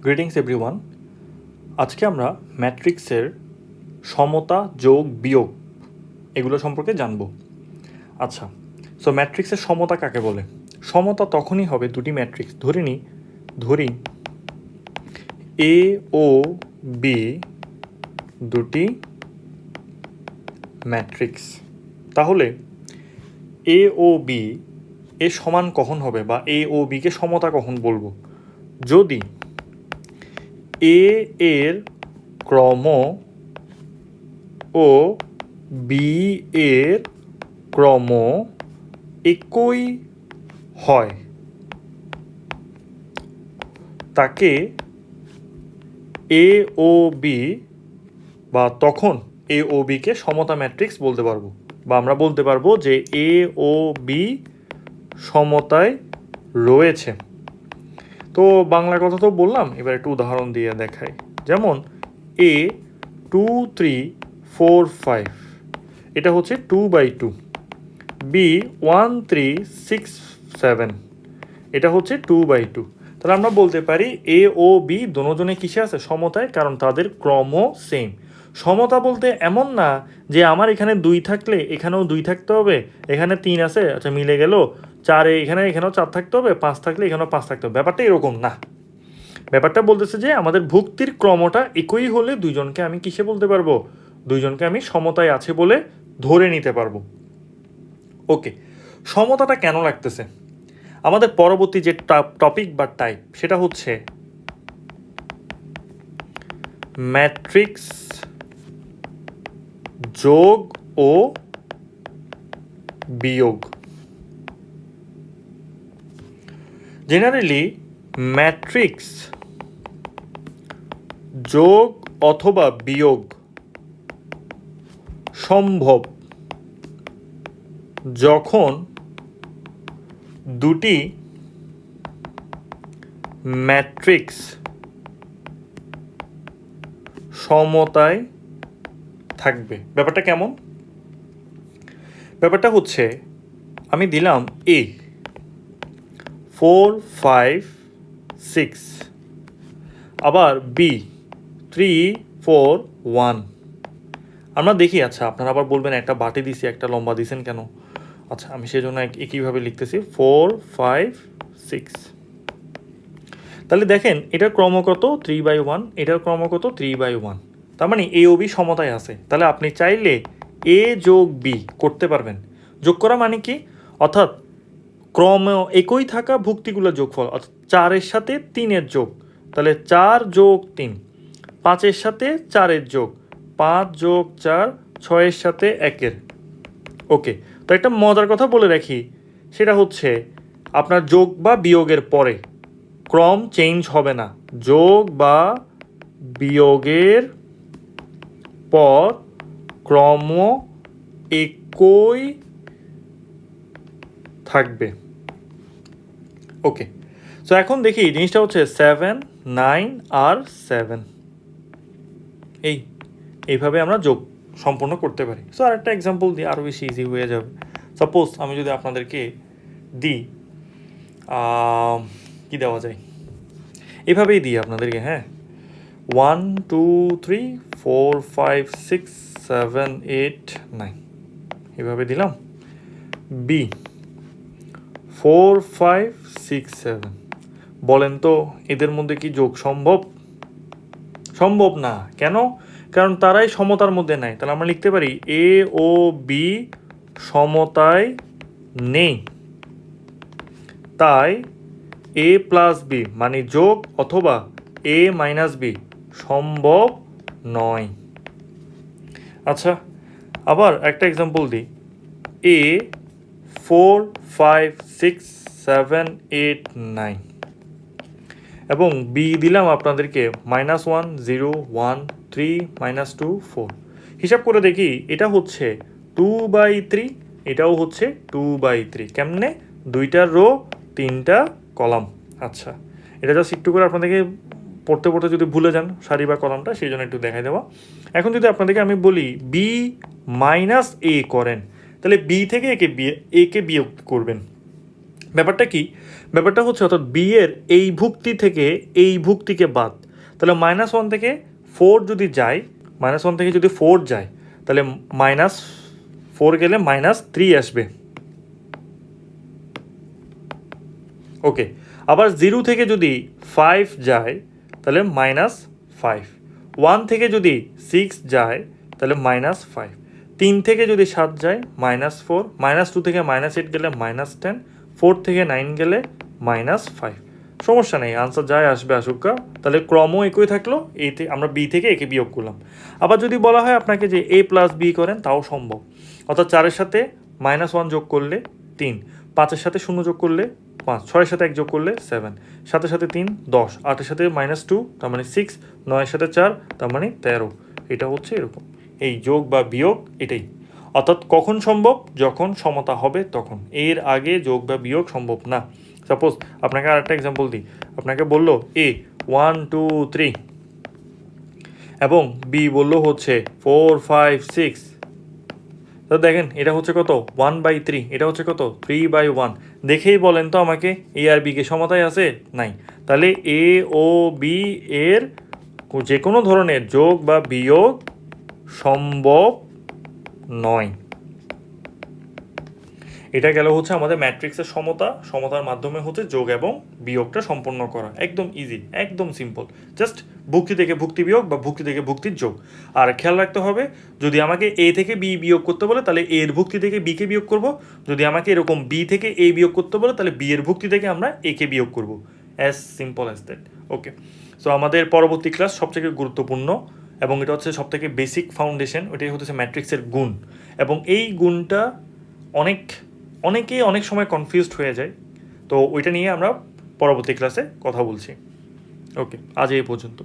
Greetings everyone. আজকে আমরা ম্যাট্রিক্সের সমতা যোগ বিয়োগ এগুলো সম্পর্কে জানব। আচ্ছা, সো ম্যাট্রিক্সের সমতা কাকে বলে? সমতা তখনই হবে দুটি ম্যাট্রিক্স ধরি এ ও বি দুটি ম্যাট্রিক্স। তাহলে এ ও বি এর সমান কখন হবে, বা এ ও বিকে সমতা কখন বলবো? যদি এ এর ক্রম ও বি এর ক্রম একই হয়, তাকে এ ও বি বা তখন এ ও বিকে সমতা ম্যাট্রিক্স বলতে পারবো, বা আমরা বলতে পারবো যে এ ও বি সমতায় রয়েছে। তো বাংলা কথা তো বললাম, এবার একটু উদাহরণ দিয়ে দেখাই। যেমন এ 2 3 4 5 এটা হচ্ছে 2/2, বি 1 3 6 7 এটা হচ্ছে 2/2। তাহলে আমরা বলতে পারি এ ও বি দুজনে কিসে আছে? সমতায়, কারণ তাদের ক্রম সেম। সমতা বলতে এমন না যে আমার এখানে 2 থাকলে এখানেও 2 থাকতে হবে, এখানে 3 আছে, আচ্ছা মিলে গেল, 4 এখানেও 4 থাকতে হবে, 5 থাকলে এখানেও 5 থাকতে হবে। ব্যাপারটা এরকম না। ব্যাপারটা বলতেছে যে আমাদের ভুক্তির ক্রমটা একই হলে দুইজনকে আমি কিসে বলতে পারবো? দুইজনকে আমি সমতায় আছে বলে ধরে নিতে পারবো। ওকে, সমতাটা কেন লাগতেছে? আমাদের পরবর্তী যে টপিক বা টাইপ সেটা হচ্ছে ম্যাট্রিক্স যোগ ও বিয়োগ। জেনারেলি ম্যাট্রিক্স যোগ অথবা বিয়োগ সম্ভব যখন দুটি ম্যাট্রিক্স সমতায় থাকবে। ব্যাপারটা কেমন? ব্যাপারটা হচ্ছে আমি দিলাম এ 4 5 6, আবার বি 3 4 1। আমরা দেখি, আচ্ছা আপনারা আবার বলবেন একটা বাটি দিছি একটা লম্বা দিছেন কেন? আচ্ছা আমি সেই জন্য একইভাবে লিখতেছি 4 5 6। তাহলে দেখেন এটার ক্রম কত? 3/1, এটার ক্রম কত? 3/1। তার মানে এ ও বি সমতায় আছে। তাহলে আপনি চাইলে এ যোগ বি করতে পারবেন। যোগ করা মানে কি? অর্থাৎ ক্রম একই থাকা ভুক্তিগুলোর যোগফল, অর্থাৎ 4-এর সাথে 3-এর যোগ। তাহলে 4 যোগ 3, 5-এর সাথে 4-এর যোগ, 5 যোগ 4, 6-এর সাথে 1-এর। ওকে, তো একটা মজার কথা বলে রাখি, সেটা হচ্ছে আপনার যোগ বা বিয়োগের পরে ক্রম চেঞ্জ হবে না। যোগ বা বিয়োগের পর ক্রম একই থাকবে। ওকে, সো এখন দেখি জিনিসটা হচ্ছে 7 9 আর 7, এইভাবে আমরা যোগ সম্পূর্ণ করতে পারি। সো আর একটা এক্সাম্পল দিই, আরও বেশি ইজি হয়ে যাবে। সাপোজ আমি যদি আপনাদেরকে দিই, কি দেওয়া যায়, এভাবেই দিই আপনাদেরকে। হ্যাঁ, 1 2 3 4 5 6 7 8 9 এভাবে দিলাম। বি 4 5 6 7। বলেন তো এদের মধ্যে কি যোগ সম্ভব? সম্ভব না। কেন? কারণ তারাই সমতার মধ্যে নাই। তাহলে আমরা লিখতে পারি এ ও বি সমতায় নেই, তাই এ প্লাস বি মানে যোগ অথবা এ মাইনাস বি সম্ভব নয়। আচ্ছা, আবার একটা এক্সাম্পল দিই। এ 4 5 6 7 8 9 এবং বি দিলাম আপনাদেরকে -1 0 1 3 -2 4। হিসাব করে দেখি, এটা হচ্ছে 2/3, এটাও হচ্ছে 2/3। কেমনে? 2টা রো 3টা কলাম। আচ্ছা, এটা জাস্ট একটু করে আপনাদেরকে পড়তে পড়তে যদি ভুলে যান সারি বা কলামটা, সেই জন্য একটু দেখাই দেওয়া। এখন যদি আপনাদেরকে আমি বলি বি মাইনাস এ করেন, তাহলে বি থেকে একে বিয়োগ করবেন। ব্যাপারটা কি? ব্যাপারটা হচ্ছে অর্থাৎ বি এর এই ভুক্তি থেকে এই ভুক্তিকে বাদ, তাহলে -1 থেকে 4 যদি যায়, -1 থেকে যদি 4 যায় তাহলে -4 গেলে -3 আসবে। ওকে, আবার 0 থেকে যদি 5 যায় তাহলে -5, 1 থেকে যদি 6 যায় তাহলে -5, 3 থেকে যদি 7 যায় -4, -2 থেকে -8 গেলে -10, 4 থেকে 9 গেলে -5। সমস্যা নেই, আনসার যায় আসবে আসুকা। তাহলে ক্রমও একই থাকলো, আমরা বি থেকে একে বিয়োগ করলাম। আবার যদি বলা হয় আপনাকে যে a প্লাস বি করেন, তাও সম্ভব। অর্থাৎ 4-এর সাথে -1 যোগ করলে 3, 5-এর সাথে 0 যোগ করলে 5, 6-এর সাথে 1 যোগ করলে 7, 7-এর সাথে 3 10, 8-এর সাথে -2 তার মানে 6, 9-এর সাথে 4 তার মানে 13। এটা হচ্ছে এরকম, এই যোগ বা বিয়োগ এটাই। অর্থাৎ কখন সম্ভব? যখন সমতা হবে তখন, এর আগে যোগ বা বিয়োগ সম্ভব না। সাপোজ আপনাকে আরেকটা এক্সাম্পল দিই, আপনাকে বললো এ 1 2 3 এবং বি বললো হচ্ছে 4 5 6, তো দেখেন এটা হচ্ছে কত 1/3, এটা হচ্ছে কত 3/1। দেখেই বলেন তো আমাকে এ আর বি কে সমতায় আছে? নাই। তাহলে এ ও বি এর যে কোনো ধরনের যোগ বা বিয়োগ সম্ভব নয়। এটা গেল হচ্ছে আমাদের ম্যাট্রিক্সের সমতার মাধ্যমে হচ্ছে যোগ এবং বিয়োগটা সম্পন্ন করা। একদম ইজি, একদম সিম্পল, জাস্ট ভুক্তি থেকে ভুক্তি বিয়োগ বা ভুক্তি থেকে ভুক্তির যোগ। আর খেয়াল রাখতে হবে, যদি আমাকে এ থেকে বি বিয়োগ করতে বলে তাহলে এর ভুক্তি থেকে বি কে বিয়োগ করব, যদি আমাকে এরকম বি থেকে এ বিয়োগ করতে বলে তাহলে বি এর ভুক্তি থেকে আমরা এ কে বিয়োগ করব। As simple as that. Okay, so আমাদের পরবর্তী ক্লাস সবথেকে গুরুত্বপূর্ণ এবং এটা হচ্ছে সবথেকে বেসিক ফাউন্ডেশন, ওইটাই হচ্ছে ম্যাট্রিক্সের গুণ। এবং এই গুণটা অনেকেই অনেক সময় কনফিউজড হয়ে যায়, তো ওইটা নিয়ে আমরা পরবর্তী ক্লাসে কথা বলছি। ওকে, আজ এই পর্যন্ত।